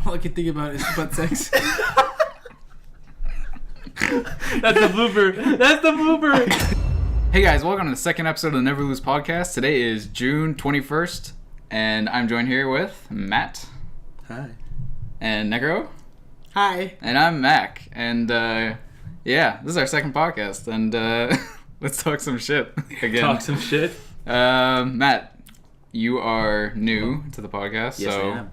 All I can think about is butt sex. That's the blooper. That's the blooper. Hey guys, welcome to the second episode of the Never Lose podcast. Today is June 21st, and I'm joined here with Matt. Hi. And Negro. Hi. And I'm Mac. And yeah, this is our second podcast, and let's talk some shit again. Talk some shit. Matt, you are new to the podcast, Yes, so I am.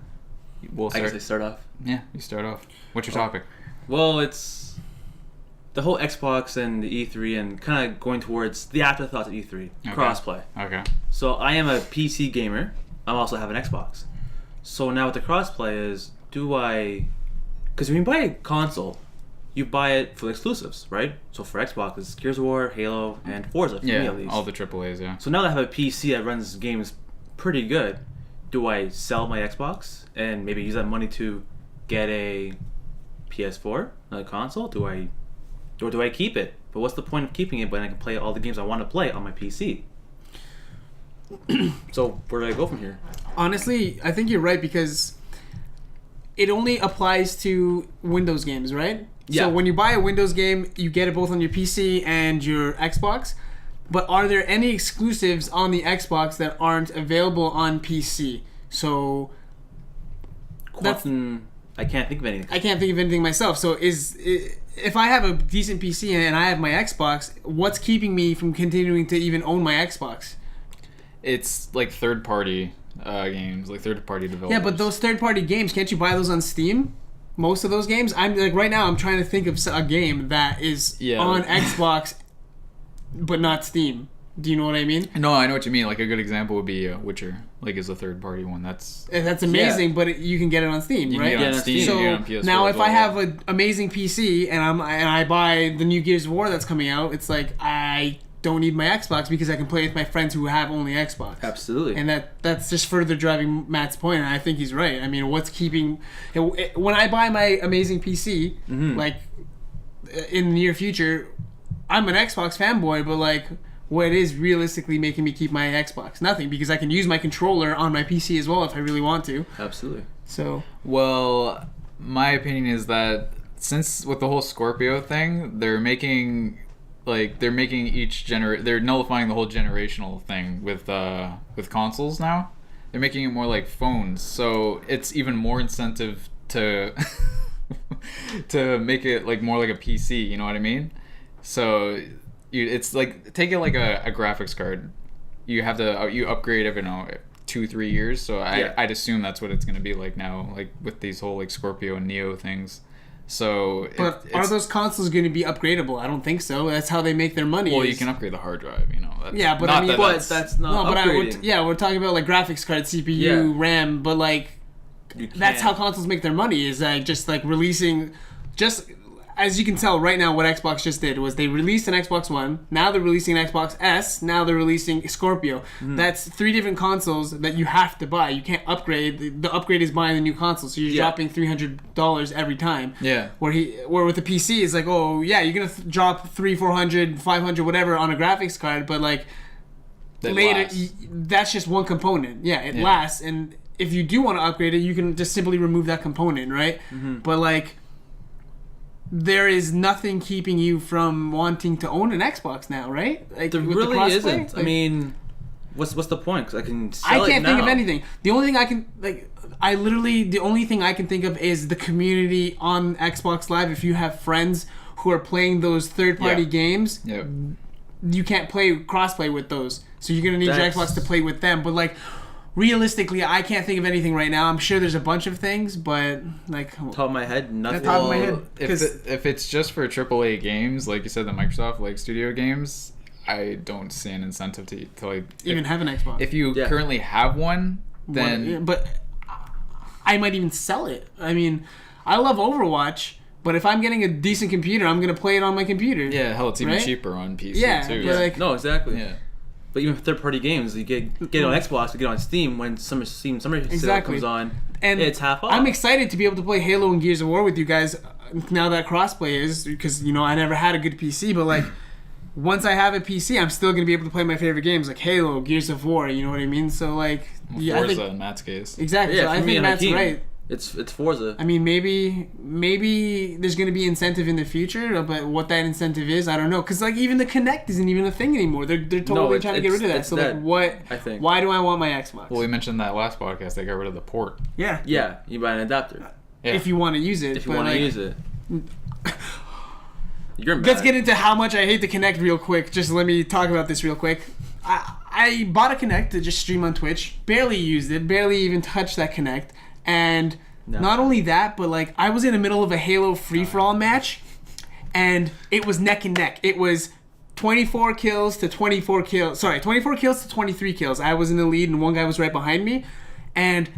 we'll I start. guess I start off. Yeah, you start off. What's your topic? Well, it's the whole Xbox and the E3 and kind of going towards the afterthoughts of E3. Okay. Crossplay. Okay. So I am a PC gamer. I also have an Xbox. So now with the crossplay is, because when you buy a console, you buy it for the exclusives, right? So for Xbox, it's Gears of War, Halo, and Forza for me Yeah, at least. all the AAAs, yeah. So now that I have a PC that runs games pretty good, do I sell my Xbox and maybe use that money to get a PS4, another console? Or do I keep it? But what's the point of keeping it when I can play all the games I want to play on my PC? So where do I go from here? Honestly, I think you're right because it only applies to Windows games, right? Yeah. So when you buy a Windows game, you get it both on your PC and your Xbox. But are there any exclusives on the Xbox that aren't available on PC? So Quantum, I can't think of anything. I can't think of anything myself. So if I have a decent PC and I have my Xbox, what's keeping me from continuing to even own my Xbox? It's like third-party games, like third-party developers. Yeah, but those third-party games, can't you buy those on Steam? Most of those games, I'm like right now. I'm trying to think of a game that is on Xbox, but not Steam. Do you know what I mean? No, I know what you mean. Like a good example would be Witcher, like is a third-party one. That's amazing, but you can get it on Steam, you right? can get it on Steam. You So can get it on PS4 now, as if well, I have an amazing PC and I buy the new Gears of War that's coming out, it's like I don't need my Xbox because I can play with my friends who have only Xbox. Absolutely. And that's just further driving Matt's point, and I think he's right. I mean, what's keeping... when I buy my amazing PC, like, in the near future, I'm an Xbox fanboy, but, like, what is realistically making me keep my Xbox? Nothing, because I can use my controller on my PC as well if I really want to. Absolutely. So... Well, my opinion is that since with the whole Scorpio thing, they're making they're nullifying the whole generational thing with consoles now. They're making it more like phones, so it's even more incentive to to make it like more like a PC. You know what I mean? So it's like take it like a graphics card. You have to you upgrade every 2-3 years. So I'd assume that's what it's going to be like now, like with these whole like Scorpio and Neo things. So, but are those consoles going to be upgradable? I don't think so. That's how they make their money. Well, you can upgrade the hard drive, That's, yeah, but I mean, that's not upgrading. We're talking about like graphics card, CPU, RAM, but like that's how consoles make their money. Is like just like releasing, just as you can tell right now, what Xbox just did was they released an Xbox One. Now they're releasing an Xbox S. Now they're releasing Scorpio. That's 3 different consoles that you have to buy. You can't upgrade. The upgrade is buying the new console, so you're dropping $300 every time. Yeah. Where with the PC, it's like, oh yeah, you're gonna drop $300, $400, $500, whatever on a graphics card, but like later, that's just one component. Yeah, it lasts, and if you do want to upgrade it, you can just simply remove that component, right? But like, there is nothing keeping you from wanting to own an Xbox now, right? Like, there really isn't. Like, I mean, what's the point? Because I can sell I can't it think now. of anything. The only thing I can the only thing I can think of is the community on Xbox Live. If you have friends who are playing those third-party games, you can't play crossplay with those. So you're gonna need your Xbox to play with them. But like, realistically, I can't think of anything right now. I'm sure there's a bunch of things, but like top of my head, nothing. Top of my head. If it's just for AAA games, like you said, the Microsoft like studio games, I don't see an incentive to like even have an Xbox. If you currently have one, then but I might even sell it. I mean, I love Overwatch. But if I'm getting a decent computer, I'm gonna play it on my computer. Yeah, hell, it's even cheaper on PC too. Yeah, like, no, exactly. Yeah. But even third-party games, you get it on Xbox, you get it on Steam when Summer Sale comes on, and it's half off. I'm excited to be able to play Halo and Gears of War with you guys now that crossplay is, because I never had a good PC, but like once I have a PC, I'm still gonna be able to play my favorite games like Halo, Gears of War. You know what I mean? So like, Forza in Matt's case. Exactly. Yeah, so I think Matt's right. It's Forza. I mean, maybe there's gonna be incentive in the future, but what that incentive is, I don't know. Cause like even the Kinect isn't even a thing anymore. They're totally trying to get rid of that. So like, what? I think. Why do I want my Xbox? Well, we mentioned that last podcast. They got rid of the port. Yeah. Yeah, you buy an adapter Yeah. If you want to use it. if you want to use it. You're mad. Let's get into how much I hate the Kinect real quick. Just let me talk about this real quick. I bought a Kinect to just stream on Twitch. Barely used it. Barely even touched that Kinect. And not only that, but like I was in the middle of a Halo free-for-all match, and it was neck and neck. It was 24 kills to 24 kills. Sorry, 24 kills to 23 kills. I was in the lead, and one guy was right behind me, and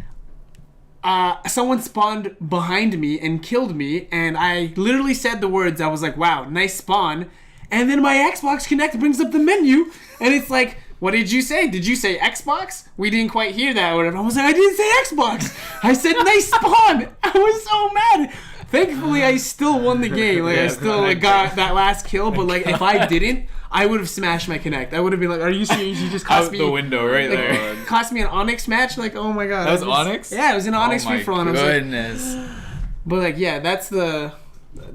someone spawned behind me and killed me, and I literally said the words. I was like, wow, nice spawn. And then my Xbox Kinect brings up the menu, and it's like, what did you say? Did you say Xbox? We didn't quite hear that or whatever. I was like, I didn't say Xbox. I said nice spawn. I was so mad. Thankfully, I still won the game. Like, I still got that last kill, but like, if I didn't, I would have smashed my Kinect. I would have been like, are you serious? You just cost Out me the window right like, there. cost me an Onyx match? Like, oh my god. That was Onyx? Yeah, it was an Onyx Oh my free-for-all. goodness. But like, yeah, that's the...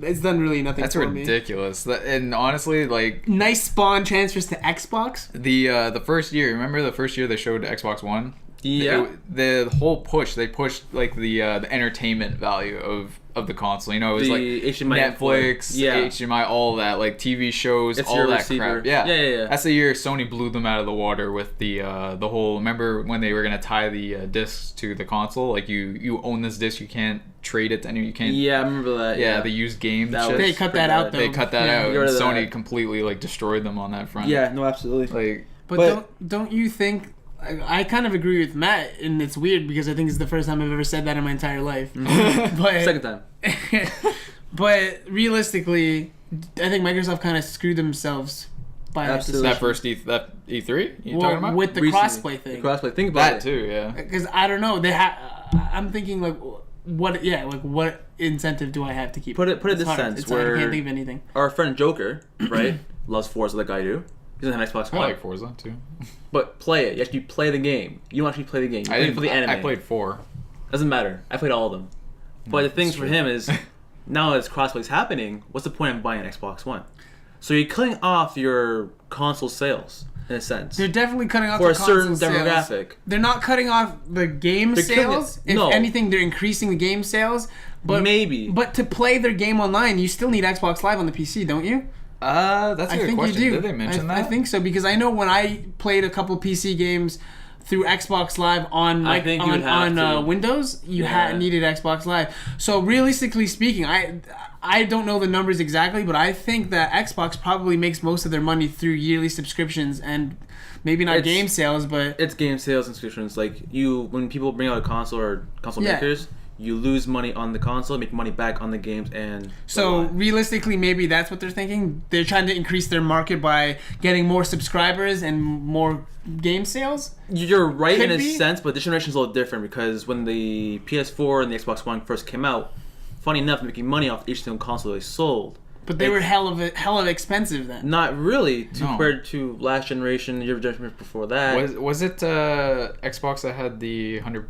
It's done really nothing That's for me. ridiculous. And honestly, like Nice spawn transfers to Xbox. the first year, remember the first year they showed Xbox One? Yeah. The whole push, they pushed like the entertainment value of the console. You know, it was The like HDMI Netflix, yeah. HDMI, all that, like TV shows, It's all your that receiver. crap. Yeah. Yeah. That's the year Sony blew them out of the water with the whole. Remember when they were gonna tie the discs to the console? Like you own this disc, you can't trade it to anyone. You can't. Yeah, I remember that. Yeah, the used game. That shit. was They cut pretty that out bad. though. They cut that Yeah. out. Get rid And of Sony that. completely like destroyed them on that front. Yeah, no, absolutely. Like But don't you think? I kind of agree with Matt, and it's weird because I think it's the first time I've ever said that in my entire life. But Second time. but realistically, I think Microsoft kind of screwed themselves by that Absolutely. that first E3 you Well, talking about? with the Recently. crossplay thing. The crossplay. Think about That it. too, yeah. Because I don't know, I'm thinking like, what? Yeah, like what incentive do I have to keep? Put it It's this hard. sense It's hard. I where can't think of anything. our friend Joker, right, loves Forza like I do. He's on an Xbox I One. like Forza too. But play it. You actually play the game. You don't actually play the game. You play it for the anime. I played 4. Doesn't matter. I played all of them. But the things for him is, now as crossplay's happening, what's the point of buying an Xbox One? So you're cutting off your console sales, in a sense. They're definitely cutting off For the a certain console sales. demographic. They're not cutting off the game They're cutting sales. it- If no. anything, they're increasing the game sales. But Maybe. But to play their game online, you still need Xbox Live on the PC, don't you? That's a I good think question. you do. Did they mention I that? think so because I know when I played a couple PC games through Xbox Live on I think you would have to. Windows, you Yeah. needed Xbox Live. So realistically speaking, I don't know the numbers exactly, but I think that Xbox probably makes most of their money through yearly subscriptions and maybe not It's- game sales, but It's game sales and subscriptions. Like, when people bring out a console or console Yeah. makers, you lose money on the console, make money back on the games, and so realistically, maybe that's what they're thinking. They're trying to increase their market by getting more subscribers and more game sales. you're right Could in a be. sense, but this generation's a little different because when the PS4 and the Xbox One first came out, funny enough, making money off each single console they sold. But they were hell of expensive then. Not really No. compared to last generation, year generation before that. Was it Xbox that had the $100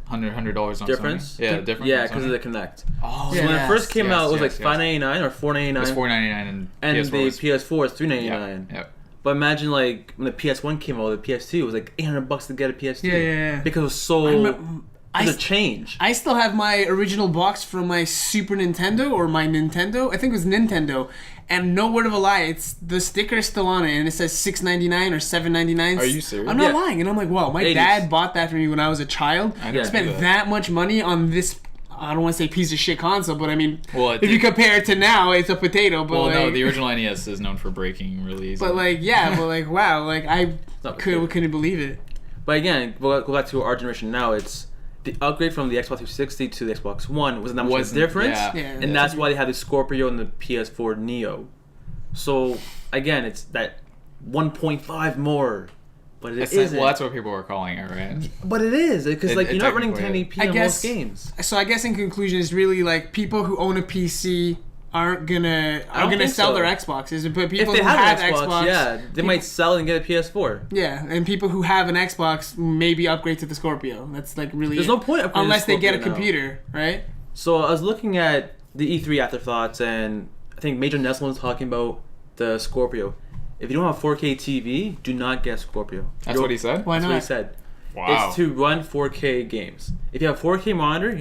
$100 on Difference? Sony? Yeah, difference. Yeah, on because Sony. of the Connect. Oh, So when it first came yes, out, it was yes, like yes. $5.99 or $4.99, It was $4.99 and PS4 the was, PS4 is $3.99. Yep. But imagine like when the PS1 came out, the PS2 was like $800 to get a PS2. Yeah. Because it was so. I It's a change. I still have my original box from my Super Nintendo or my Nintendo. I think it was Nintendo. And no word of a lie, it's the sticker's still on it, and it says $6.99 or $7.99. Are you serious? I'm not Yeah. lying, and I'm like, wow, my 80s. dad bought that for me when I was a child. I I never spent knew that. that much money on this. I don't want to say piece of shit console, but I mean, Well, it if you did- compare it to now, it's a potato. But Well, like, no, the original NES is known for breaking really easily. but like, yeah, but like, wow, like I Not couldn't believe it. But again, go back to our generation now. It's the upgrade from the Xbox 360 to the Xbox One wasn't that much of a Wasn't- difference, yeah. Yeah, and that's why they had the Scorpio and the PS4 Neo. So again, it's that 1.5 more, but it isn't. Well, that's what people are calling it, right? But it is because It- like it you're not running technically 1080p I on guess- most games. So I guess in conclusion, it's really like people who own a PC aren't gonna think sell so. their Xboxes, but people If they who have have an Xbox, yeah, they might sell and get a PS4. Yeah, and people who have an Xbox maybe upgrade to the Scorpio. That's like really There's no point upgrading unless to they get a Scorpio now. computer, right? So I was looking at the E3 afterthoughts, and I think Major Nestle was talking about the Scorpio. If you don't have 4K TV, do not get a Scorpio. That's what he said? Why That's not? what he said. Wow. It's to run 4K games. If you have a 4K monitor,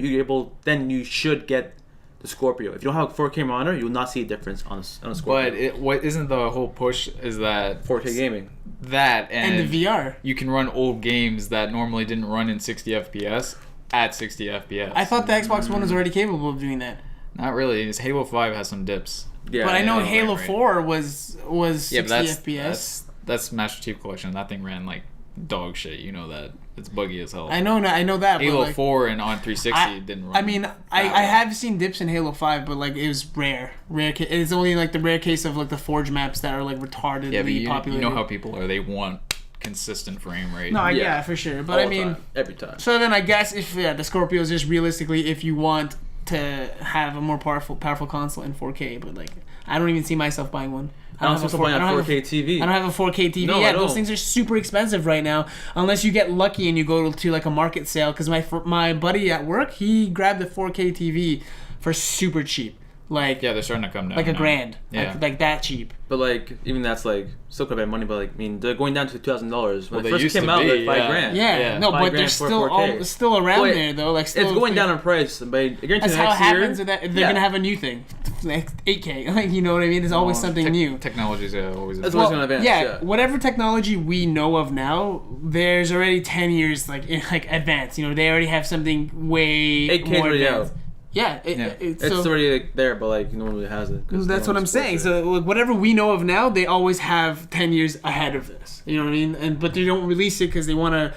then you should get the Scorpio. If you don't have a 4K monitor, you will not see a difference on a Scorpio. But what isn't the whole push is that 4K gaming. that And the VR. you can run old games that normally didn't run in 60 FPS at 60 FPS. I thought the Xbox One was already capable of doing that. Not really. It's Halo 5 has some dips. Yeah, But I know yeah. Halo right. 4 was 60 Yeah, but FPS. that's Master Chief Collection. That thing ran like dog shit. You know that. It's buggy as hell. I know that. Halo but like, 4 and on 360 I, didn't run. I mean, I have seen dips in Halo 5, but like it was rare. It's only like the rare case of like the Forge maps that are like retardedly yeah, but you populated. know how people are. They want consistent frame rate. No, Yeah. yeah, for sure. But All I the mean, time. Every time. so then I guess if the Scorpio is just realistically, if you want to have a more powerful console in 4K, but like I don't even see myself buying one. I don't supposed to buy a 4K TV. I don't have a 4K TV. No, I yeah, don't. those things are super expensive right now. Unless you get lucky and you go to like a market sale. Because my buddy at work, he grabbed a 4K TV for super cheap. Like Yeah, they're starting to come down. like now. $1,000. Yeah. Like that cheap. But like, even that's like still quite a bit of money. But like, I mean, they're going down to $2,000. When Well, it they first used came to out, be, like yeah. $5,000. Yeah, Yeah. no, $5 but they're grand still for 4K. still around But there though. Like still, It's going down in price, but I guarantee That's the how it next happens. year, That they're yeah. gonna have a new thing, like 8K. Like you know what I mean? There's always something new. Technology's always. That's advanced. always gonna advance. Yeah, Yeah. whatever technology we know of now, there's already 10 years like advanced. You know, they already have something way 8K is more already advanced. out. Yeah, It's so already like, there, but like no one really has it. 'cause that's no what I'm one supports saying. it. So like, whatever we know of now, they always have 10 years ahead of this. You know what I mean? But they don't release it because they want to,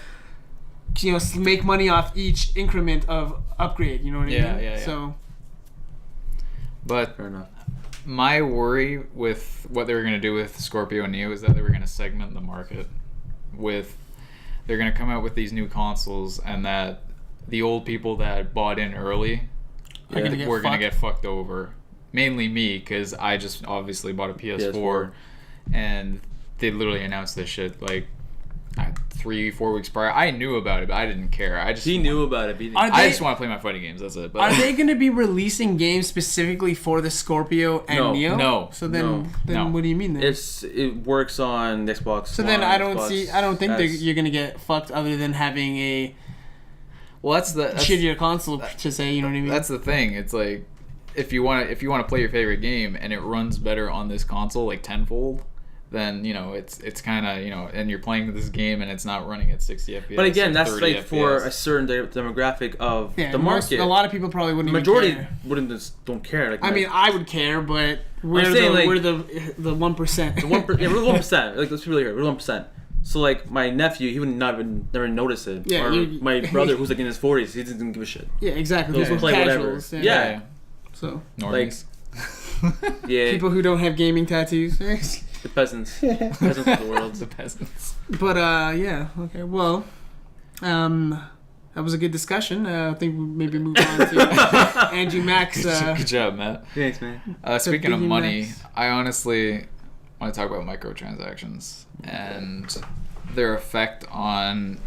make money off each increment of upgrade. You know what I Yeah, mean? yeah, yeah. So But Fair enough. my worry with what they were going to do with Scorpio and Neo is that they were going to segment the market they're going to come out with these new consoles and that the old people that bought in early Are gonna get we're going to fucked. get fucked over. Mainly me, because I just obviously bought a PS4 and they literally announced this shit like 3-4 weeks prior. I knew about it, but I didn't care. He knew about it. But he didn't. Are I they- just want to play my fighting games. That's it. But are they going to be releasing games specifically for the Scorpio and No. Neo? No. So then, No. what do you mean then? It works on the Xbox. So then One, I don't Xbox think that S. you're gonna get fucked other than having a well, that's shittier console to say. You know what I mean? That's the thing. It's like if you want to play your favorite game and it runs better on this console like tenfold, then it's kind of and you're playing this game and it's not running at 60 FPS. But again, or that's 30 like for FPS. a certain demographic of yeah, the market. A lot of people probably wouldn't. Majority even care. wouldn't just don't care. Like I mean, I would care, but we're saying, like, we're the 1%. the 1%. Yeah, we're the 1%. Like let's be real here. We're the 1%. So like my nephew, he would never notice it. Yeah, or you- my brother, who's like in his 40s, he doesn't give a shit. Yeah, exactly. Those People who play casuals. whatever. Yeah. Yeah. So Normies. Yeah, people who don't have gaming tattoos. the peasants, peasants of the world. the peasants. But yeah, okay. Well, that was a good discussion. I think we maybe move on to Andrew Mack's. Good job, Matt. Thanks, man. Speaking of Biggie money, Macs. I honestly want to talk about microtransactions and their effect on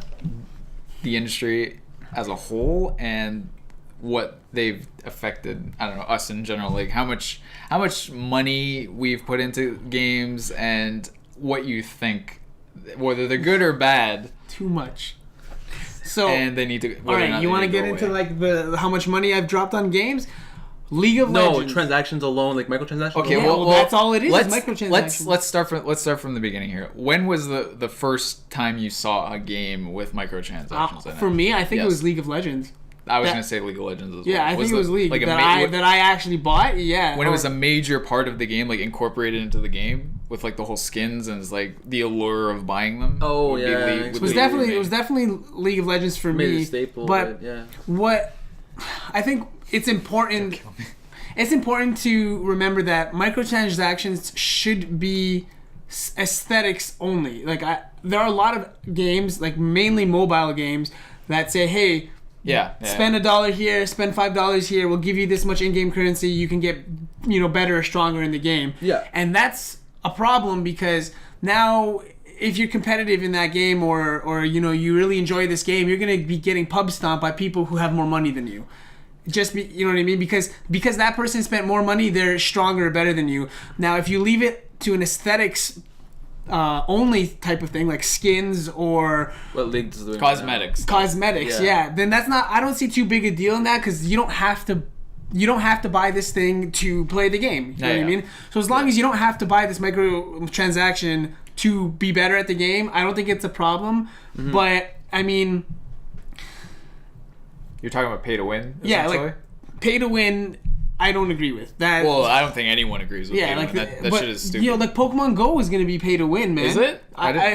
the industry as a whole and what they've affected, I don't know, us in general, like how much money we've put into games and what you think, whether they're good or bad, Too much. So and they need to. all right, you want to get into like the how much money I've dropped on games? League of No, Legends. transactions alone, like microtransactions. Okay, Yeah, alone. well, that's all it is, Let's microtransactions. let's start from the beginning here. When was the first time you saw a game with microtransactions in it? For me, I think it Yes. was League of Legends. I was that- gonna say League of Legends as Yeah, well. I think it was League like that I actually bought. Yeah, when it was a major part of the game, like incorporated into the game with like the whole skins and it's like the allure of buying them. Oh, would be yeah. League- It would It was be definitely League. League of Legends for Made it me. a staple, but but yeah. what I think it's important. It's important to remember that microtransactions should be aesthetics only. Like there are a lot of games, like mainly mobile games, that say, "Hey, Yeah. spend $1 here, spend $5 here. We'll give you this much in-game currency. You can get better or stronger in the game. Yeah. And that's a problem because now if you're competitive in that game or you really enjoy this game, you're going to be getting pub stomped by people who have more money than you. You know what I mean? Because that person spent more money, they're stronger or better than you. Now, if you leave it to an aesthetics only type of thing, like skins or what leagues doing cosmetics, then that's not. I don't see too big a deal in that because you don't have to buy this thing to play the game. You know what I mean? So as long as you don't have to buy this microtransaction to be better at the game, I don't think it's a problem. Mm-hmm. But I mean, you're talking about pay to win. Yeah, like pay to win. I don't agree with that. Well, I don't think anyone agrees with pay to win. That shit is stupid. Like Pokemon Go is going to be pay to win, man. Is it?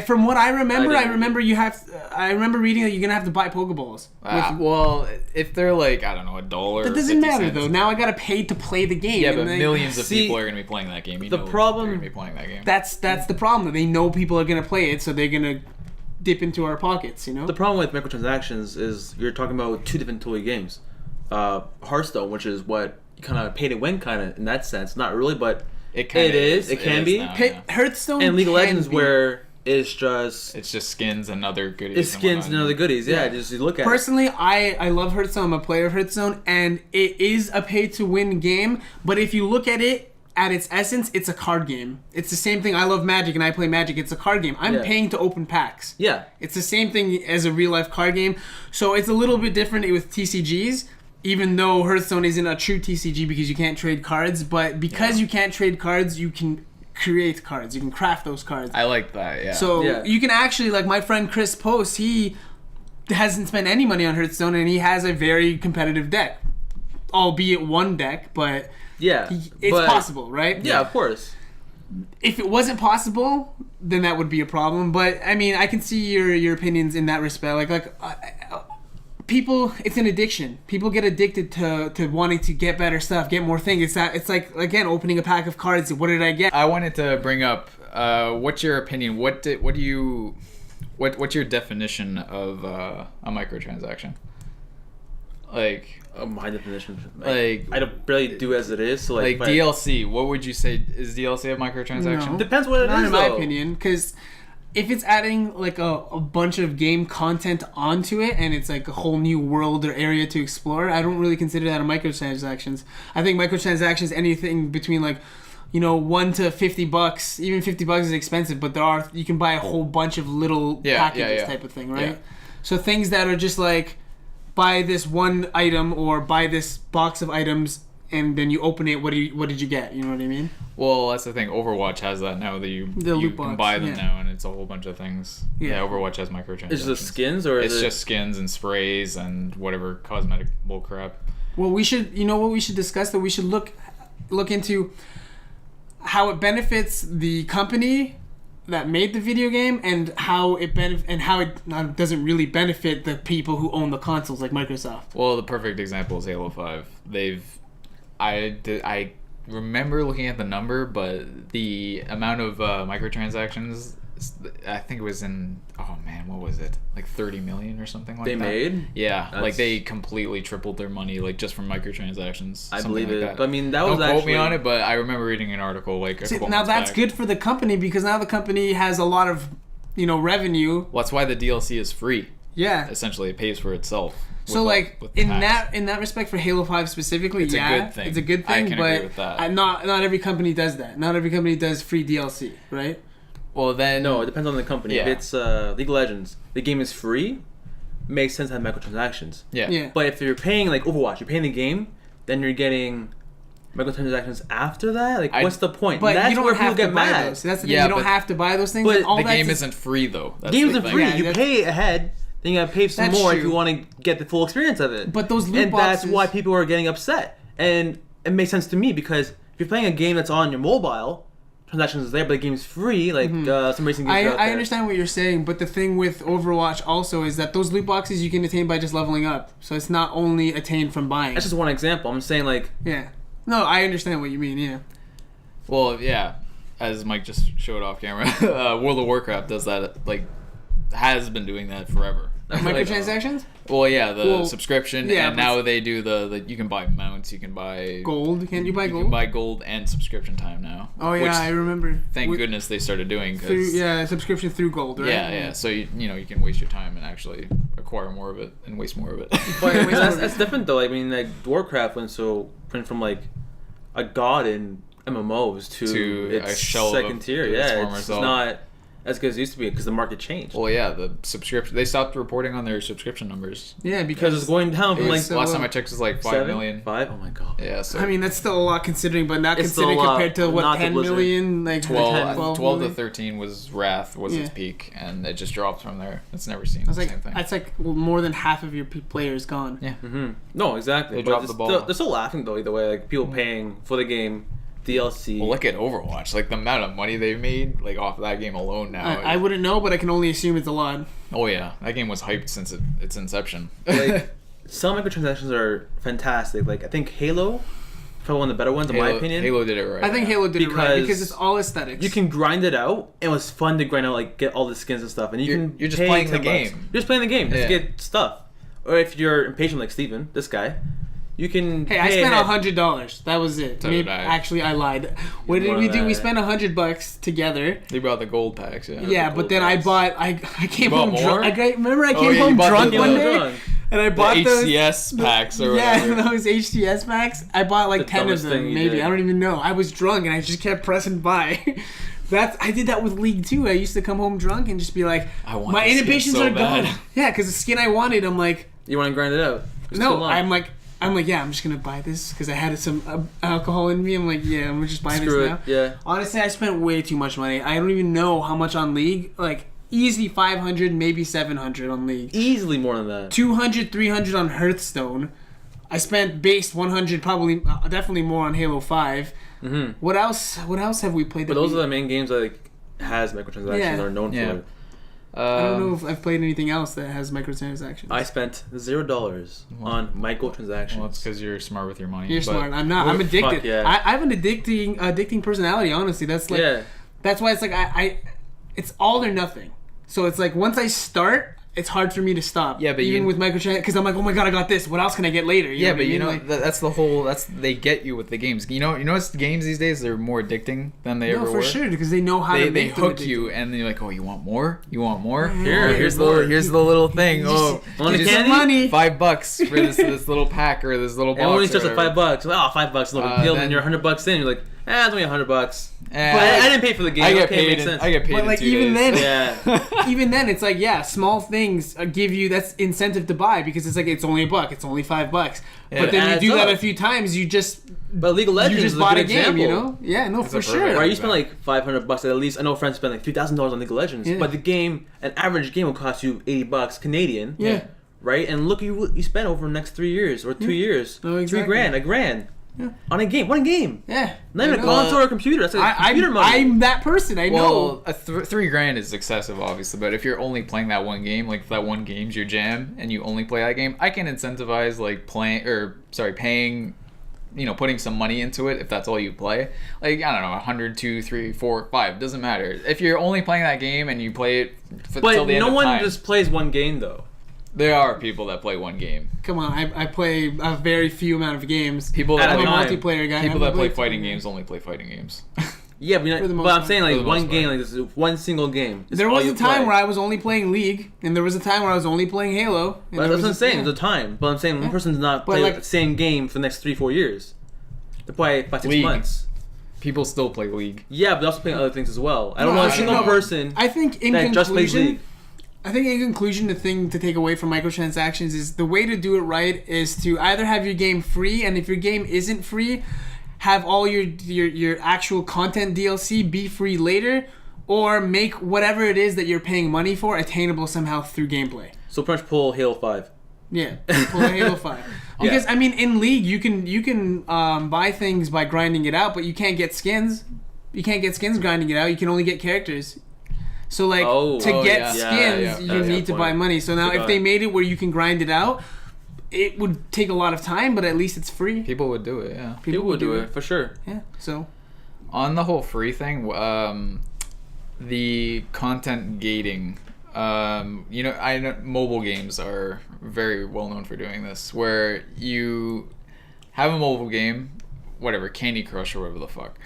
From what I remember, I remember reading that you're going to have to buy Pokeballs. Well, if they're like, I don't know, $1. That doesn't matter though. Now I got to pay to play the game. Yeah, but millions of people are going to be playing that game. The problem, they're going to be playing that game. That's the problem. They know people are going to play it, so they're going to dip into our pockets. The problem with microtransactions is you're talking about two different toy games. Hearthstone, which is what kind of pay to win kind of in that sense, not really, but it is. It can be. Hearthstone and League of Legends where it's just skins and other goodies. It's skins and other goodies. Yeah, just you look at. Personally, I love Hearthstone. I'm a player of Hearthstone, and it is a pay to win game. But if you look at it at its essence, it's a card game. It's the same thing. I love Magic and I play Magic. It's a card game. I'm paying to open packs. Yeah, it's the same thing as a real life card game. So it's a little bit different with TCGs. Even though Hearthstone isn't a true TCG because you can't trade cards, but because you can't trade cards, you can create cards. You can craft those cards. I like that, yeah. So you can actually, like my friend Chris Post, he hasn't spent any money on Hearthstone and he has a very competitive deck. Albeit one deck, but it's possible, right? Yeah, of course. If it wasn't possible, then that would be a problem. But, I mean, I can see your opinions in that respect. People, it's an addiction. People get addicted to wanting to get better stuff, get more things. It's like, again, opening a pack of cards. What did I get? I wanted to bring up, what's your opinion? What's your definition of a microtransaction? Like, my definition, I don't really do as it is. So like DLC, what would you say is DLC a microtransaction? No. Depends what it Not is. In my opinion, because if it's adding like a bunch of game content onto it and it's like a whole new world or area to explore, I don't really consider that a microtransactions. I think microtransactions anything between like, $1 to $50. Even $50 is expensive, but you can buy a whole bunch of little packages type of thing, right? Yeah. So things that are just like buy this one item or buy this box of items and then you open it, what did you get? You know what I mean? Well, that's the thing. Overwatch has that now that you can buy them now, and it's a whole bunch of things. Yeah, Overwatch has microtransactions. Is it skins or it's just skins and sprays and whatever cosmetic bullcrap? Well, we should. You know what we should discuss? That we should look into how it benefits the company that made the video game and how it doesn't really benefit the people who own the consoles like Microsoft. Well, the perfect example is Halo 5. I remember looking at the number, but the amount of microtransactions, I think it was what was it? Like 30 million or something like that. They made? Yeah, like they completely tripled their money like just from microtransactions. I believe it. That. But I mean, that was Don't quote me on it, but I remember reading an article now that's good for the company because now the company has a lot of, revenue. Well, that's why the DLC is free. Yeah. Essentially, it pays for itself. So in that respect for Halo 5 specifically, it's a good thing. It's a good thing, I can agree with that. Not every company does that. Not every company does free DLC, right? Well, then no, it depends on the company. Yeah. If it's League of Legends, the game is free, makes sense to have microtransactions. Yeah. But if you're paying like Overwatch, you're paying the game, then you're getting microtransactions after that. What's the point? But that's you don't where have people to get buy mad. those. That's the thing. You don't have to buy those things. But the game isn't free though. That's games are free. Yeah, you pay ahead. Then you gotta pay some more if you want to get the full experience of it. But those loot boxes... that's why people are getting upset. And it makes sense to me because if you're playing a game that's on your mobile, transactions is there, but the game's free, some racing games I understand what you're saying, but the thing with Overwatch also is that those loot boxes you can attain by just leveling up. So it's not only attained from buying. That's just one example. I'm saying Yeah. No, I understand what you mean, yeah. Well, yeah. As Mike just showed off camera, World of Warcraft does that, has been doing that forever. Microtransactions? Well, yeah, the subscription, yeah, and now they do the you can buy mounts, you can buy gold. Can't you buy gold? You can buy gold and subscription time now. Oh yeah, I remember. Thank goodness they started doing. Subscription through gold, right? Yeah. So you can waste your time and actually acquire more of it and waste more of it. But that's different though. I mean, like Warcraft went from like a god in MMOs to its a shell second tier. Yeah, it's self. not as good as it used to be because the market changed. Well, yeah, the subscription, they stopped reporting on their subscription numbers. Yeah, because it's going down from like last time I checked it was like 5 million. 5? Oh my god. Yeah, so I mean that's still a lot considering, but not considering compared to what 10 million, like 12 million? to 13 was Wrath its peak, and it just dropped from there. It's never seen the same thing. That's like more than half of your players gone. Yeah. Mm-hmm. No, exactly. They dropped the ball. They're still laughing though either way. Like people paying for the game. DLC. Well, look at Overwatch. Like the amount of money they've made, like off of that game alone now. I wouldn't know, but I can only assume it's a lot. Oh yeah, that game was hyped since its inception. Like some microtransactions are fantastic. Like I think Halo, probably one of the better ones in my opinion. Halo did it right. I think Halo did it right because it's all aesthetics. You can grind it out. It was fun to grind out, like get all the skins and stuff, and you're just playing the game. You're just playing the game just to get stuff. Or if you're impatient like Steven, this guy. You can. Hey, I spent $100. That was it. Actually, I lied. What did we do? We spent $100 together. They bought the gold packs, yeah. Yeah, but then I bought. I came home drunk. Remember, I came home drunk one day, and I bought the HCS packs or whatever. Yeah, those HCS packs. I bought like 10 of them, maybe. I don't even know. I was drunk and I just kept pressing buy. I did that with League too. I used to come home drunk and just be like, my inhibitions are gone. Yeah, because the skin I wanted, I'm like, you want to grind it out? No, I'm like, yeah, I'm just gonna buy this because I had some alcohol in me. I'm like, yeah, I'm gonna just buy this now. Yeah. Honestly, I spent way too much money. I don't even know how much on League. Like, easy 500, maybe 700 on League. Easily more than that. 200, 300 on Hearthstone. I spent base 100, probably, definitely more on Halo 5. Mm-hmm. What else? What else have we played? But those are the main games that like has microtransactions or are known for it. I don't know if I've played anything else that has microtransactions. I spent $0 on microtransactions. Well, it's because you're smart with your money. You're smart. I'm not. I'm addicted. Fuck, yeah. I have an addicting personality. Honestly, that's like. That's why it's like it's all or nothing. So it's like once I start, it's hard for me to stop. Yeah, but even with microtransactions, because I'm like, oh my god, I got this. What else can I get later? You know that's the whole. They get you with the games. You know, games these days they're more addicting than they ever were. No, for sure, because they know how to make They hook you, and then you're like, oh, you want more? You want more? Here's the little thing. Want money? $5 for this little pack or this little box. And when it's just like $5, oh, $5, no big deal. And you're $100 in, you're like, it's only $100. But I didn't pay for the game. I get paid in like 2 even days. then, even then, it's like small things give you that's incentive to buy because it's like it's only $1, it's only $5. But then you do that a few times, you just. But League of Legends just bought is a good example. You know? Yeah, no, for sure. Right, you spend like $500 at least. I know friends spend like $3,000 on League of Legends, but the game, an average game will cost you $80 Canadian. Yeah. Right, and look, you spend over the next 3 years or 2 years. No, exactly. $3,000, $1,000. Yeah. On a game, one game. Yeah. Not even a console or a computer. That's computer money. I'm that person. I know. Well, $3,000 is excessive, obviously. But if you're only playing that one game, like if that one game's your jam, and you only play that game, I can incentivize like paying, putting some money into it if that's all you play. Like I don't know, 100, 2, 3, 4, 5 doesn't matter. If you're only playing that game and you play it till the end of time. But no one just plays one game though. There are people that play one game. Come on, I play a very few amount of games. People that play multiplayer guy. People that play fighting games only play fighting games. Yeah, but I'm saying like one game, like this is one single game. There was a time where I was only playing League, and there was a time where I was only playing Halo. But that's what I'm saying. There's a time, but I'm saying one person's not playing the same game for the next 3-4 years. They play by 6 months. People still play League. Yeah, but they're also playing other things as well. I don't know a single person. I think in just plays League. I think in conclusion, the thing to take away from microtransactions is the way to do it right is to either have your game free, and if your game isn't free, have all your actual content DLC be free later, or make whatever it is that you're paying money for attainable somehow through gameplay. So pretty much pull Halo 5. Yeah, pull Halo 5. Because I mean, in League, you can buy things by grinding it out, but you can't get skins. You can't get skins grinding it out. You can only get characters. So like to get skins, you need to buy money. So now if they made it where you can grind it out, it would take a lot of time, but at least it's free. People would do it, yeah. People would do it for sure. Yeah. So on the whole free thing, the content gating I know mobile games are very well known for doing this, where you have a mobile game, whatever, Candy Crush or whatever the fuck,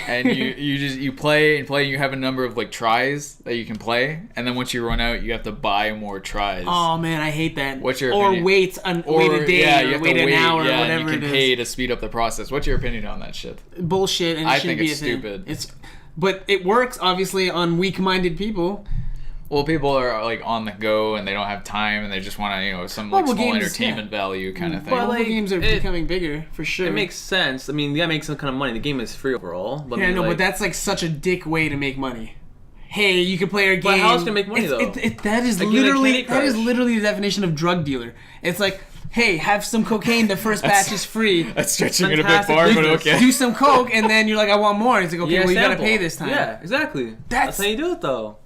and you play and play, and you have a number of like tries that you can play, and then once you run out, you have to buy more tries. Oh man, I hate that. What's your or opinion? wait a day, you or have wait to an hour, yeah, or whatever and you can it is. pay to speed up the process. What's your opinion on that shit? Bullshit, and it I shouldn't think be it's a thing. stupid. But it works obviously on weak-minded people. Well, people are like on the go and they don't have time and they just want to, some like Mobile small games, entertainment value kind of thing. But, Mobile like, games are becoming bigger for sure. It makes sense. I mean, you gotta make some kind of money. The game is free overall. But Yeah, I mean, no, like, but that's like such a dick way to make money. Hey, you can play our game. But how else can you make money, though? That is Like, you like literally Candy Crush. the definition of drug dealer. It's like, hey, have some cocaine. The first batch is free. That's stretching it a bit Fantastic far, but business. okay. Do some coke, and then you're like, I want more. It's like, okay, yeah, well, you gotta sample. pay this time. Yeah, exactly. That's how you do it, though.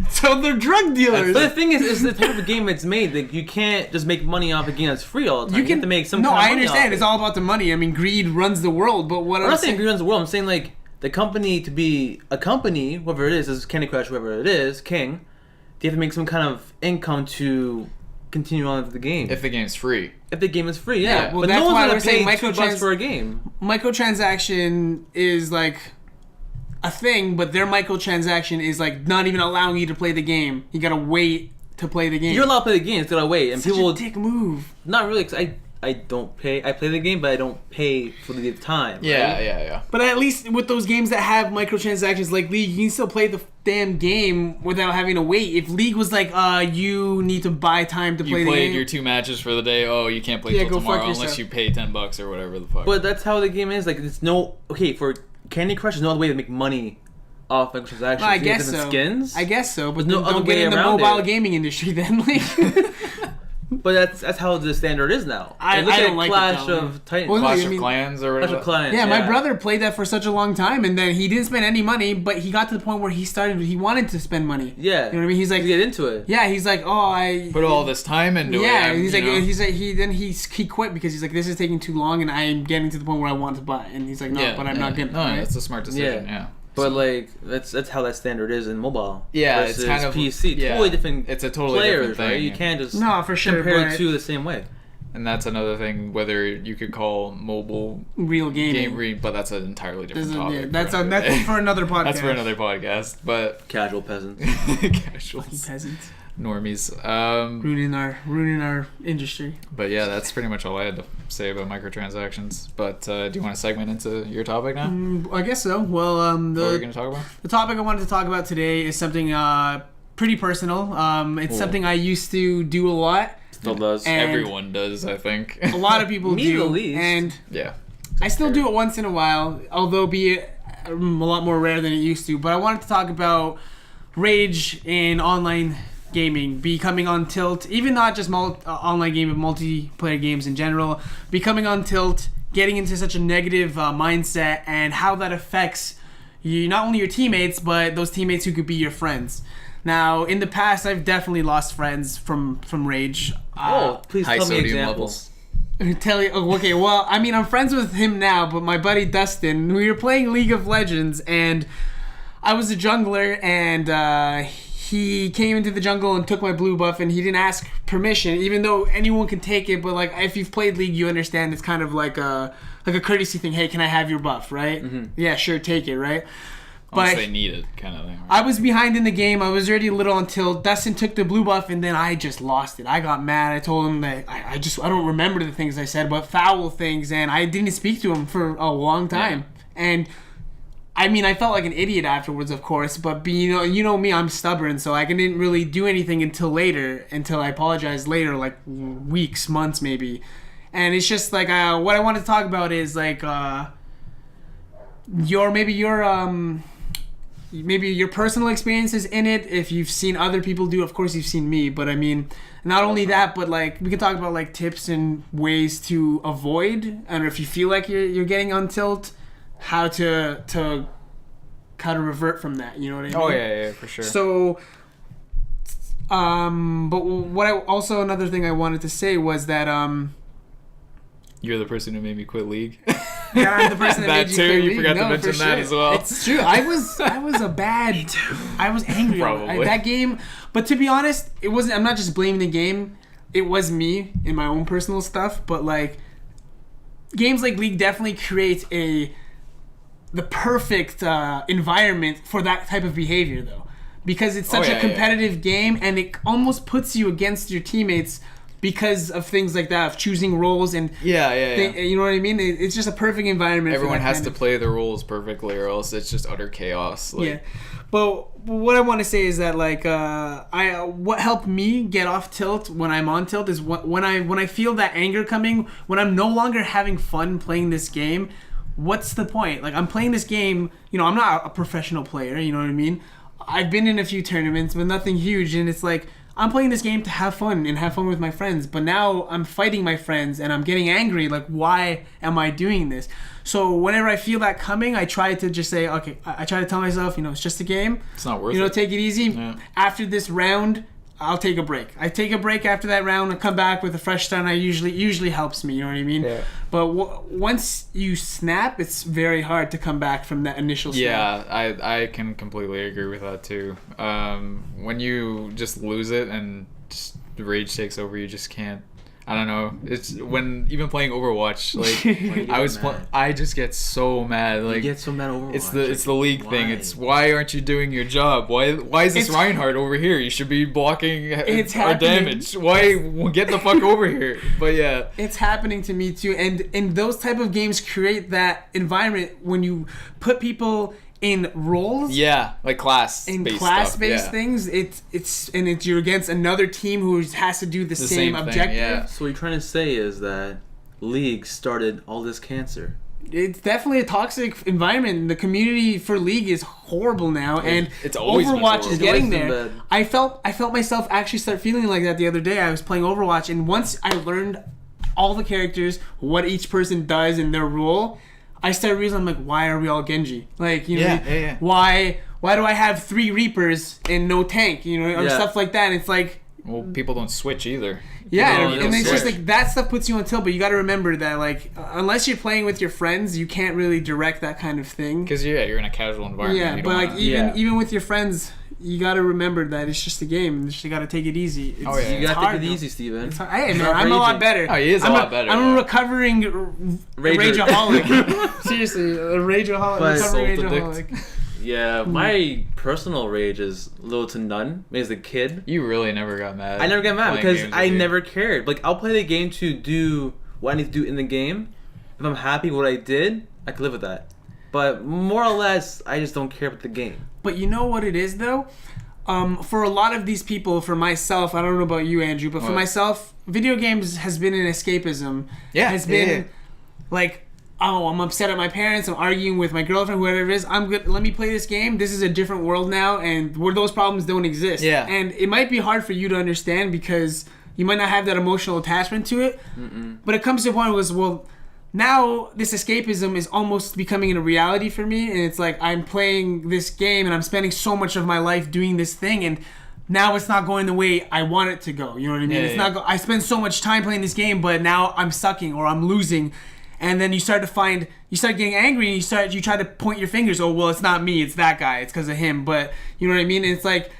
So they're drug dealers. But the thing is the type of game it's made. Like, you can't just make money off a game that's free all the time. You have to make some. No, kind of I money understand. off It's it. all about the money. I mean, greed runs the world. But what I'm I'm not saying saying, greed runs the world. I'm saying like the company to be a company, whoever it is Candy Crush, whoever it is, King. They have to make some kind of income to continue on with the game. If the game's free. If the game is free, yeah. Yeah, well, but that's no one's why gonna we're saying pay $2 for a game. microtransaction is like a thing, but their microtransaction is like not even allowing you to play the game. You gotta wait to play the game. You're allowed to play the game, still gotta wait, and Such people a dick move. not really. 'Cause I don't pay. I play the game, but I don't pay for the time. Yeah, right? yeah. But at least with those games that have microtransactions like League, you can still play the damn game without having to wait. If League was like, you need to buy time to play You the played game. your 2 matches for the day. Oh, you can't play Yeah, till go fuck tomorrow unless yourself. you pay $10 or whatever the fuck. But that's how the game is. Like, it's no for Candy Crush. There's no other way to make money off microtransactions. I You get guess different so. skins. I guess so, but There's no then other don't get way in the around mobile it. gaming industry then. Like, But that's how the standard is now. I And look don't at like it Clash though, of man. Titans. Well, no, Clash I of mean- Clans or Clash whatever. of Clans. yeah, my brother played that for such a long time, and then he didn't spend any money, but he got to the point where he wanted to spend money. Yeah. You know what I mean? He's like, to get into it. yeah, he's like, Put all this time into it. yeah, I'm, he's you like, know. he quit because he's like, this is taking too long, and I'm getting to the point where I want to buy, and he's like, no, but I'm not getting. No, right? that's a smart decision. Yeah. But like that's how that standard is in mobile. Yeah, versus it's kind of PC. yeah, Totally different. It's a totally players, different thing. right? You can't just No, for sure, compare but- the two the same way. And that's another thing, whether you could call mobile real gaming. but that's an entirely different This is- topic. yeah, that's for another day. for another podcast. That's for another podcast. But Casual peasants. casuals, Peasants normies. ruining our industry. But yeah, that's pretty much all I had to say about microtransactions. But do you want to segment into your topic now? I guess so. Well, What are we going to talk about? the topic I wanted to talk about today is something pretty personal. It's Ooh. something I used to do a lot. Still does. And- Everyone does, I think. A lot of people Me do, the least. and Yeah. I still do it once in a while, although be it a lot more rare than it used to. But I wanted to talk about rage in online gaming, becoming on tilt, even not just online game, but multiplayer games in general, becoming on tilt, getting into such a negative mindset, and how that affects you, not only your teammates, but those teammates who could be your friends. Now, in the past, I've definitely lost friends from rage. Oh, please High tell me sodium examples. levels. Tell you, okay, well, I mean, I'm friends with him now, but my buddy Dustin, we were playing League of Legends, and I was a jungler, and he came into the jungle and took my blue buff, and he didn't ask permission, even though anyone can take it, but like, if you've played League, you understand it's kind of like a courtesy thing. Hey, can I have your buff, right? Yeah, sure, take it, right? Unless they need it, kind of thing. I was behind in the game. I was already a little until Dustin took the blue buff, and then I just lost it. I got mad. I told him that I don't remember the things I said, but foul things, and I didn't speak to him for a long time. And I mean, I felt like an idiot afterwards, of course, but you know me, I'm stubborn, so I didn't really do anything until I apologized later, like weeks, months maybe. And it's just like what I want to talk about is like maybe your personal experiences in it. If you've seen other people do it, of course you've seen me, but I mean, not only that, but like we can talk about like tips and ways to avoid, and if you feel like you're getting on tilt, how to revert from that, you know what I mean? Oh, yeah, for sure. So but what another thing I wanted to say was that You're the person who made me quit League. that I'm the person that, That made you too? quit You League. forgot to No, mention for that sure. as well. It's true. I was a bad. I was angry Probably. that game. But to be honest, it wasn't. I'm not just blaming the game. It was me in my own personal stuff. But like, games like League definitely create the perfect environment for that type of behavior, though. Because it's such a competitive game, and it almost puts you against your teammates because of things like that, of choosing roles and you know what I mean. It's just a perfect environment. Everyone for that has kind to of, play the rules perfectly, or else it's just utter chaos. Like, yeah. But what I want to say is that like what helped me get off tilt when I'm on tilt is when I feel that anger coming, when I'm no longer having fun playing this game. What's the point? Like, I'm playing this game. You know, I'm not a professional player. You know what I mean? I've been in a few tournaments, but nothing huge, and it's like I'm playing this game to have fun and have fun with my friends. But now I'm fighting my friends, and I'm getting angry. Like, why am I doing this? So whenever I feel that coming, I try to just say, okay. I try to tell myself, you know, it's just a game. It's not worth it. You know, take it easy. Yeah. After this round, I'll take a break. I take a break after that round and come back with a fresh start. And usually helps me. You know what I mean? Yeah. But once you snap, it's very hard to come back from that initial snap. Yeah, I can completely agree with that too. When you just lose it and just the rage takes over, you just can't. I don't know. It's when even playing Overwatch, like I just get so mad. Like, you get so mad over Overwatch. It's the league thing. It's why aren't you doing your job? Why is this Reinhardt over here? You should be blocking our damage. Why get the fuck over here? But yeah, it's happening to me too. And those type of games create that environment when you put people in roles. Yeah, like class-based things. It's you're against another team who has to do the same objective. Thing, yeah. So what you're trying to say is that League started all this cancer. It's definitely a toxic environment. The community for League is horrible now, and it's always been Overwatch is getting It's always there. been bad. I felt myself actually start feeling like that the other day. I was playing Overwatch, and once I learned all the characters, what each person does in their role, I started realizing, I'm like, why are we all Genji? Like, you know, why do I have 3 Reapers and no tank? You know, or stuff like that. And it's like, well, people don't switch either. yeah, and it's just like that stuff puts you on tilt. But you got to remember that, like, unless you're playing with your friends, you can't really direct that kind of thing. Because you're in a casual environment. Yeah, but like even with your friends, you got to remember that it's just a game. You just got to take it easy. You got to take it easy, Steven. Hey man, I'm a lot better. Oh, he is a lot better. I'm a recovering rageaholic. Seriously, a rageaholic. Recovering rageaholic. Yeah, my personal rage is little to none. As a kid, you really never got mad. I never got mad because I never cared. Like, I'll play the game to do what I need to do in the game. If I'm happy with what I did, I can live with that. But more or less, I just don't care about the game. But you know what it is, though? For a lot of these people, for myself, I don't know about you, Andrew, but for myself, video games has been an escapism. Yeah. Has been like, oh, I'm upset at my parents, I'm arguing with my girlfriend, whoever it is, I'm good. Let me play this game. This is a different world now, and where those problems don't exist. Yeah. And it might be hard for you to understand because you might not have that emotional attachment to it. But it comes to a point where it's, well, now this escapism is almost becoming a reality for me, and it's like I'm playing this game and I'm spending so much of my life doing this thing, and now it's not going the way I want it to go. You know what I mean? It's not. I spend so much time playing this game, but now I'm sucking or I'm losing, and then you start getting angry, and you try to point your fingers. Oh, well, it's not me, it's that guy, it's because of him. But you know what I mean? And it's like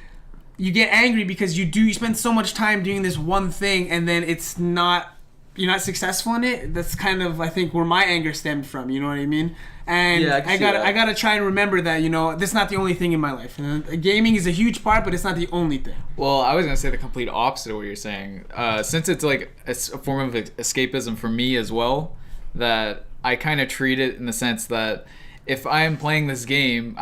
you get angry because you spend so much time doing this one thing, and then you're not successful in it. That's kind of, I think, where my anger stemmed from. You know what I mean? And I gotta try and remember that, you know, that's not the only thing in my life. Gaming is a huge part, but it's not the only thing. Well, I was gonna say the complete opposite of what you're saying. Since it's like a form of escapism for me as well, that I kind of treat it in the sense that if I'm playing this game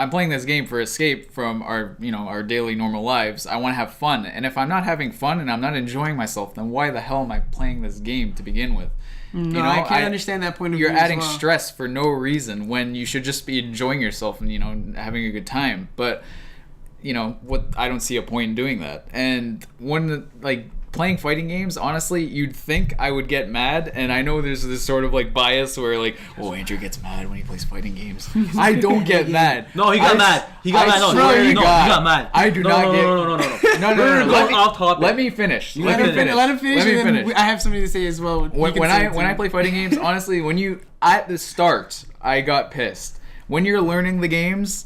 for escape from our daily normal lives. I want to have fun, and if I'm not having fun and I'm not enjoying myself, then why the hell am I playing this game to begin with? No, I can't understand that point of view. You're adding stress for no reason when you should just be enjoying yourself and having a good time. But I don't see a point in doing that. And when playing fighting games, honestly, you'd think I would get mad, and I know there's this sort of bias where Andrew gets mad when he plays fighting games. I don't get mad. No, he got mad. He got mad. No, he got mad. I do not get. No. Off topic. Let me finish. Let him finish. And then I have something to say as well. When I play fighting games, honestly, when you at the start I got pissed. When you're learning the games,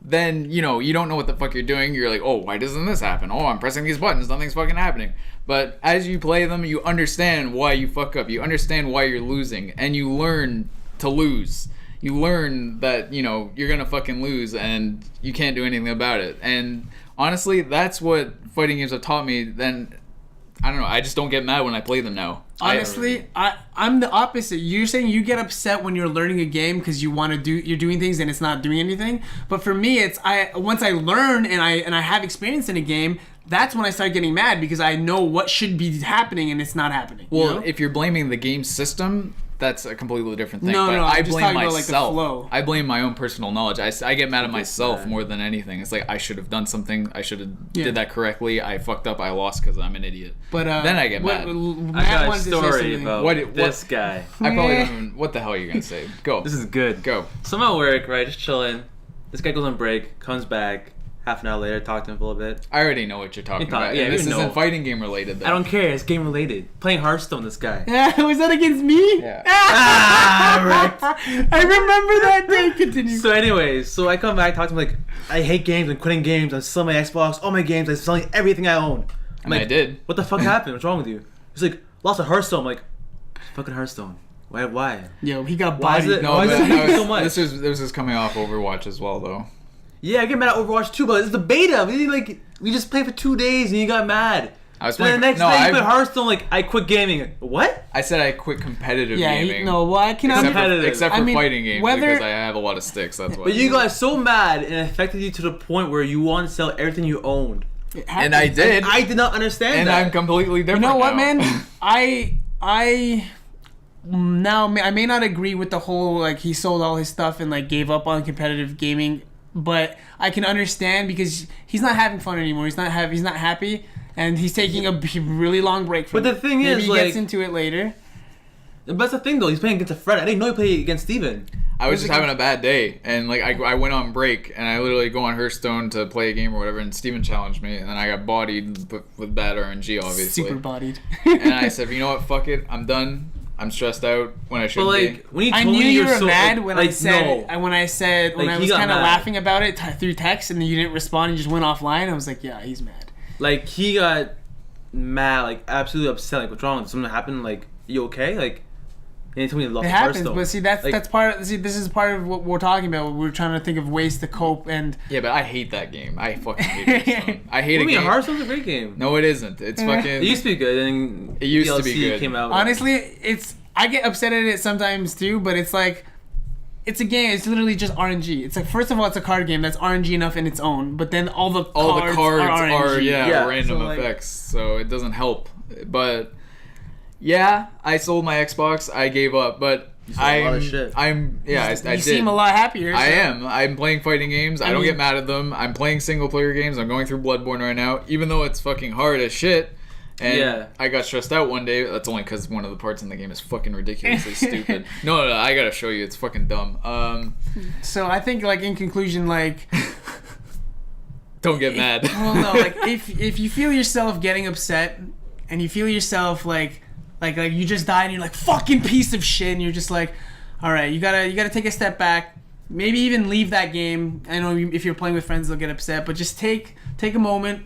then, you know, you don't know what the fuck you're doing. You're like, oh, why doesn't this happen? Oh, I'm pressing these buttons. Nothing's fucking happening. But as you play them, you understand why you fuck up. You understand why you're losing. And you learn to lose. You learn that, you know, you're gonna fucking lose and you can't do anything about it. And honestly, that's what fighting games have taught me. Then, I don't know, I just don't get mad when I play them now. Honestly, I'm the opposite. You're saying you get upset when you're learning a game because you're doing things and it's not doing anything. But for me, it's once I learn and I have experience in a game, that's when I start getting mad because I know what should be happening and it's not happening. Well, you know? if you're blaming the game system, that's a completely different thing. No, but I'm I just blame talking myself. about, like, the flow. I blame my own personal knowledge. I get mad at myself more than anything. It's like I should have done something. I should have did that correctly. I fucked up. I lost because I'm an idiot. But then I get mad. I got a story about this guy. I probably don't even. What the hell are you gonna say? Go. This is good. Go. So I'm at work, right, just chilling. This guy goes on break, comes back. Half an hour later, talk to him for a little bit. I already know what you're talking about. Yeah, And this you isn't know. fighting game related, though. I don't care. It's game related. Playing Hearthstone, this guy. Was that against me? Yeah. Right. I remember that day. Continue. So anyways, so I come back, talk to him like, I hate games, I'm quitting games, I'm selling my Xbox, all my games, I'm selling everything I own. I'm And I like, did. what the fuck happened? What's wrong with you? He's like, lost a Hearthstone. I'm like, fucking Hearthstone. Why? Yo, he got Why is bodied. it- No, Why but does it hate so much? this is coming off Overwatch as well, though. Yeah, I get mad at Overwatch too, but it's the beta. We just played for 2 days and you got mad. I was Then the playing. next No, day you I, play Hearthstone, like, I quit gaming. Like, what? I said I quit competitive Yeah, gaming. well, I can Except for, Competitive. except for I mean, fighting games whether- because I have a lot of sticks. That's why. But you got so mad and it affected you to the point where you want to sell everything you owned. And I did. I did not understand and that. I'm completely You different. know what, now. man? I may not agree with the whole like he sold all his stuff and like gave up on competitive gaming, but I can understand because he's not having fun anymore. He's not happy, and he's taking a really long break from But the it. thing Maybe is, he like- gets into it later. But that's the thing though, he's playing against a friend. I didn't know he played against Steven. I was just having a bad day, and like I went on break, and I literally go on Hearthstone to play a game or whatever, and Steven challenged me, and then I got bodied with bad RNG, obviously. Super bodied. And I said, you know what, fuck it, I'm done. I'm stressed out when I But shouldn't like, when he I told knew me you you're were so mad like, when like, I said no. when I Like, was he got kind of mad. laughing about it through text, and then you didn't respond. You just went offline. I was like, yeah, he's mad. Like, he got mad, like, absolutely upset. Like, what's wrong? Something happened? Like, you okay? Like, and he told me he lost It the happens, Hearthstone. but see, that's Like, part of. See, this is part of what we're talking about. We're trying to think of ways to cope, and Yeah, but I hate that game. I fucking hate Hearthstone. I hate What a do you mean? game. Hearthstone's a great game. No, it isn't. It's fucking. It used to be good, and then It used to be DLC good. came out. honestly, it's I get upset at it sometimes too. But it's like, it's a game. It's literally just RNG. It's like first of all, it's a card game that's RNG enough in its own. But then all the cards are RNG. yeah, random so, like- effects, so it doesn't help. But yeah, I sold my Xbox. I gave up, but You sold a lot of shit. I You did. seem a lot happier. I so- am. I'm playing fighting games. I don't mean- get mad at them. I'm playing single player games. I'm going through Bloodborne right now, even though it's fucking hard as shit. And Yeah. I got stressed out one day. That's only because one of the parts in the game is fucking ridiculously stupid. No, I gotta show you. It's fucking dumb. So I think, like in conclusion, like. Don't get mad. Well, no, like if you feel yourself getting upset and you feel yourself like you just died and you're like fucking piece of shit and you're just like, all right, you gotta take a step back, maybe even leave that game. I know if you're playing with friends they'll get upset, but just take a moment,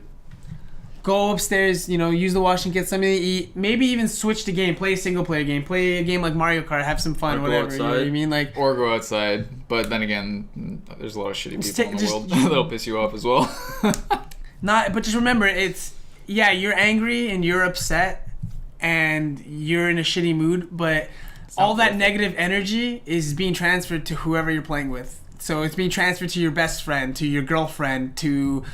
go upstairs, use the wash and get something to eat. Maybe even switch the game, play a single player game, play a game like Mario Kart, have some fun, Or go whatever. You know what I outside. mean? Like, Or go outside. But then again, there's a lot of shitty Just people in the take- world just- that'll piss you off as well. but just remember, you're angry and you're upset and you're in a shitty mood, but all that negative energy is being transferred to whoever you're playing with. So it's being transferred to your best friend, to your girlfriend, to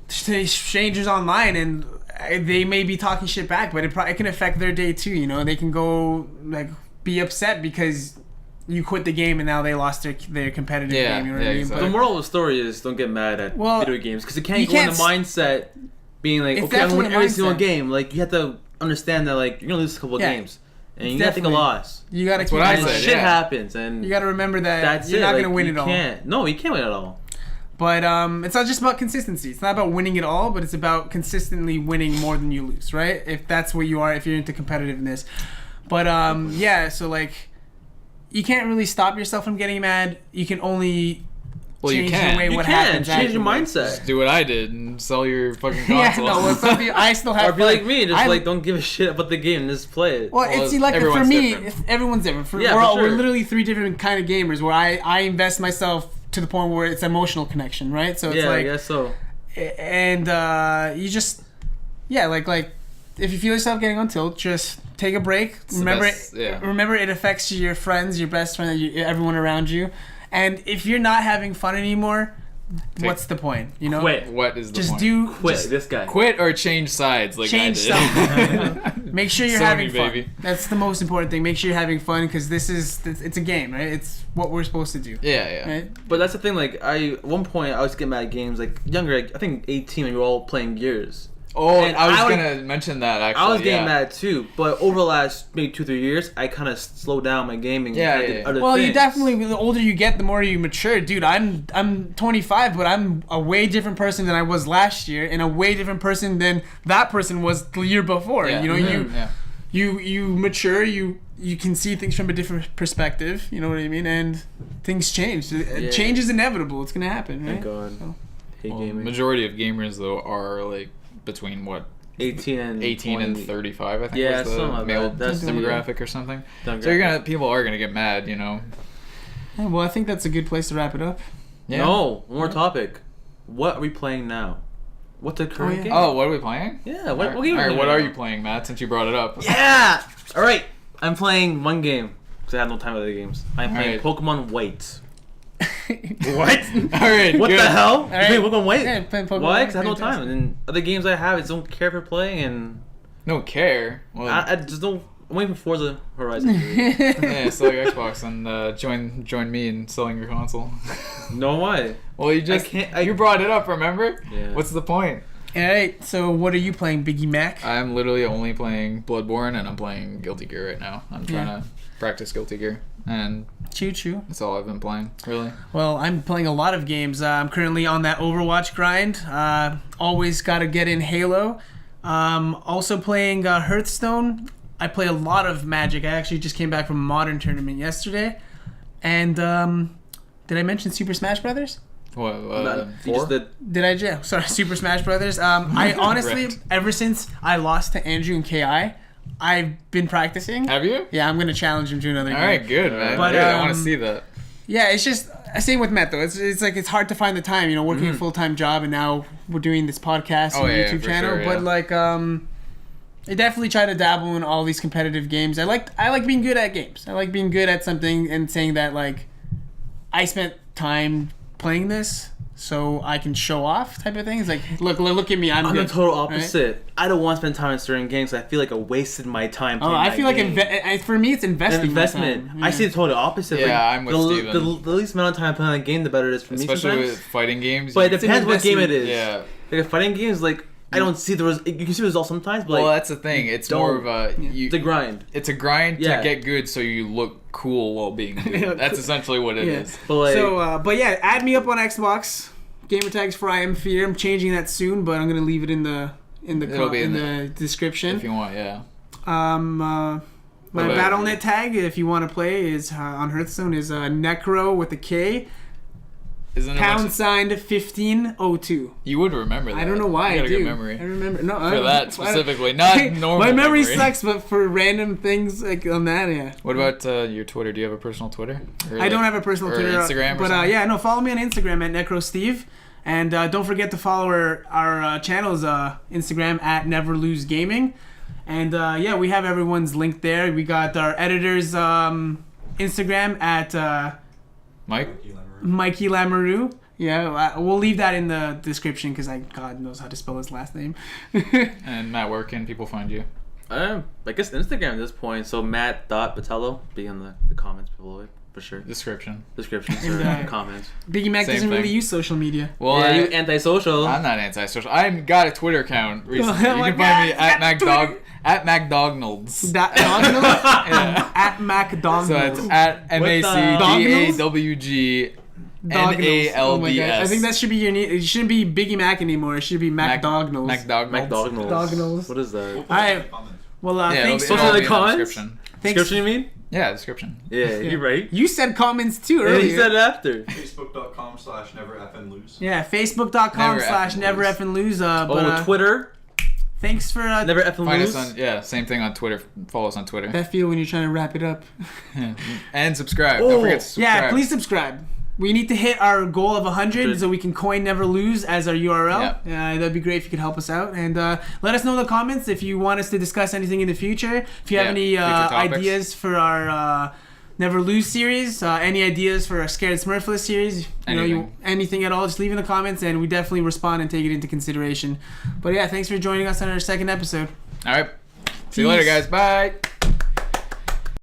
strangers online, and they may be talking shit back, but it can affect their day too. They can go like be upset because you quit the game and now they lost their competitive Yeah, game. You know what I mean? exactly. The moral of the story is don't get mad at Well, video games because it you can't go in the can't mindset being like, It's okay, I'm gonna win definitely a every single mindset. game. Like, you have to understand that, like, you're gonna lose a couple of Yeah. games. And It's you gotta take a definitely- loss. You gotta That's keep what I in And mind. said, shit yeah. happens, and You gotta remember that that's you're it. not Like, gonna win you it all. can't. No, you can't win it all. But it's not just about consistency. It's not about winning it all, but it's about consistently winning more than you lose, right? If that's what you are, if you're into competitiveness. But yeah, so like you can't really stop yourself from getting mad. You can only Well, you change can. the way You what can happens. change your afterwards. mindset. Do what I did and sell your fucking Yeah, console. no, well, some people, I still have Or be fun. like me, just I- like don't give a shit about the game, just play it. Well, Well, it's like for everyone's me, different. everyone's different. Yeah, We're for sure. literally 3 different kind of gamers where I invest myself to the point where it's emotional connection, right? So it's Yeah, I like, guess so. and you just, like if you feel yourself getting on tilt, just take a break. the Remember, best, yeah. remember it affects your friends, your best friend, everyone around you. And if you're not having fun anymore, what's the point? You know, Quit. What is the just point? do Quit. just This guy. Quit or change sides like change I did. something. Make sure you're Sony, having fun. baby. That's the most important thing. Make sure you're having fun because it's a game, right? It's what we're supposed to do. Yeah, yeah. Right? But that's the thing. Like at one point, I was getting mad at games. Like younger, I think 18, when we were all playing Gears. Oh, And I was I was- gonna mention that actually. I was getting yeah. mad too. But over the last maybe 2-3 years, I kind of slowed down my gaming. Yeah, and I yeah, did yeah. other Well, you things. definitely, the older you get, the more you mature. Dude, I'm 25, but I'm a way different person than I was last year, and a way different person than that person was the year before. Yeah. You know, Mhm. Yeah. you mature, you can see things from a different perspective. You know what I mean? And things change. Yeah. Change is inevitable. It's gonna happen, right? Thank God. So- Hate Well, gaming. majority of gamers though are like between what 18 and 18 and 20. 35, I think Yeah, was the something like male that. That's the- demographic or something. Demographic. So people are gonna get mad, you know. Yeah, well, I think that's a good place to wrap it up. Yeah. No, one more topic. What are we playing now? What's the current yeah. game? Oh, what are we playing? Yeah, what game All are right, we what playing are now? you playing, Matt? Since you brought it up. Yeah! Alright, I'm playing one game. Because I have no time for other games. I'm playing Alright. Pokemon White. What? All right. What good. the hell? All right. You playing Pokemon White? Yeah, playing Pokemon Why? White, Because I have no time. fantastic. And then other games I have, I just don't care for playing, and Don't care. Well, I just don't. I'm waiting for Forza Horizon. yeah, sell your Xbox and join me in selling your console. No, why? Well, you just you brought it up, remember? Yeah. What's the point? All right. So, what are you playing, Biggie Mac? I'm literally only playing Bloodborne and I'm playing Guilty Gear right now. I'm trying to practice Guilty Gear, and Choo choo. that's all I've been playing, really. Well, I'm playing a lot of games. I'm currently on that Overwatch grind. Always got to get in Halo. Also playing Hearthstone. I play a lot of Magic. I actually just came back from a Modern tournament yesterday. And did I mention Super Smash Brothers? What? You 4? just did. Did I? Yeah, sorry, Super Smash Brothers. I honestly, Wrecked. ever since I lost to Andrew and Ki, I've been practicing. Have you? Yeah, I'm gonna challenge him to another All game. right, good, man. But, Good, I want um, to see that. Yeah, it's just same with Matt though. It's like it's hard to find the time, you know, working a full time job, and now we're doing this podcast Oh, and yeah, YouTube for channel. sure, yeah. But like, I definitely try to dabble in all these competitive games. I like being good at games. I like being good at something and saying that like I spent time playing this, so I can show off type of thing. It's like look at me, I'm I'm good. the total right? opposite. I don't want to spend time in certain games. I feel like I wasted my time. Oh, playing I that feel like game. for me it's investing. An investment. my time. I see the total opposite. Yeah, like, I'm with the, Steven. the least amount of time playing that game, the better it is for Especially me with sometimes. fighting games. But it It's an depends what game it investment. is. yeah. Like a fighting game is like I don't see the you can see the result sometimes, but Well, like that's the thing. It's don't- more of a you. it's a grind. It's a grind Yeah. to get good, so you look cool while being good. That's essentially what it is. Yeah. But like So, but yeah, add me up on Xbox. Gamer tags for I Am Fear. I'm changing that soon, but I'm gonna leave it in the It'll be in the description. If you want, yeah. My about Battle.net tag, if you want to play, is on Hearthstone is Necro with a K, Isn't it pound much- signed 1502. You would remember that. I don't know why You got I a do. good memory. I remember no For that specifically, not normal My memory memory. sucks, but for random things like on that, yeah. What about your Twitter? Do you have a personal Twitter? Or I don't like- have a personal or Twitter, Instagram or but something? yeah, no, follow me on Instagram at NecroSteve, and don't forget to follow our channel's Instagram at Never Lose Gaming, and yeah, we have everyone's link there. We got our editor's Instagram at Mike? Mikey Lamoureux. Yeah, we'll leave that in the description because God knows how to spell his last name. And Matt, where can people find you? I guess Instagram at this point. So Matt.Patello be in the comments below it for sure. Description. Descriptions And, or comments. Biggie Mac Same doesn't really thing. use social media. Well, Yeah, you antisocial. I'm not antisocial. I got a Twitter account recently. Oh You my can God, find me he's at got Twitter. MacDognalds. That Donald Yeah. at MacDonald's. So it's at MacDawgNalds. Oh my God. I think NALDS. that should be your name. It shouldn't be Biggie Mac anymore. It should be MacDognals. MacDognalds. McDonald's. Dognals. What is that? All right. Well, Yeah, thanks. it'll Social be in the comments? description. Thanks. Description, you mean? Yeah, description. Yeah, you're right. You said comments too Yeah, earlier. he said it after. Facebook.com/neverfnlose. Yeah, Facebook.com/never effing lose. Twitter. Thanks for Never effing Find lose. us on same thing on Twitter. Follow us on Twitter. that feel when you're trying to wrap it up. And subscribe. Oh, Don't forget to subscribe. Yeah, please subscribe. We need to hit our goal of 100 so we can coin never lose as our URL. Yep. That'd be great if you could help us out. And let us know in the comments if you want us to discuss anything in the future. If you have any future topics. ideas for our Never Lose series, any ideas for our Scared Smurfless series, anything at all, just leave in the comments and we definitely respond and take it into consideration. But yeah, thanks for joining us on our second episode. All right. See you later, guys. Bye.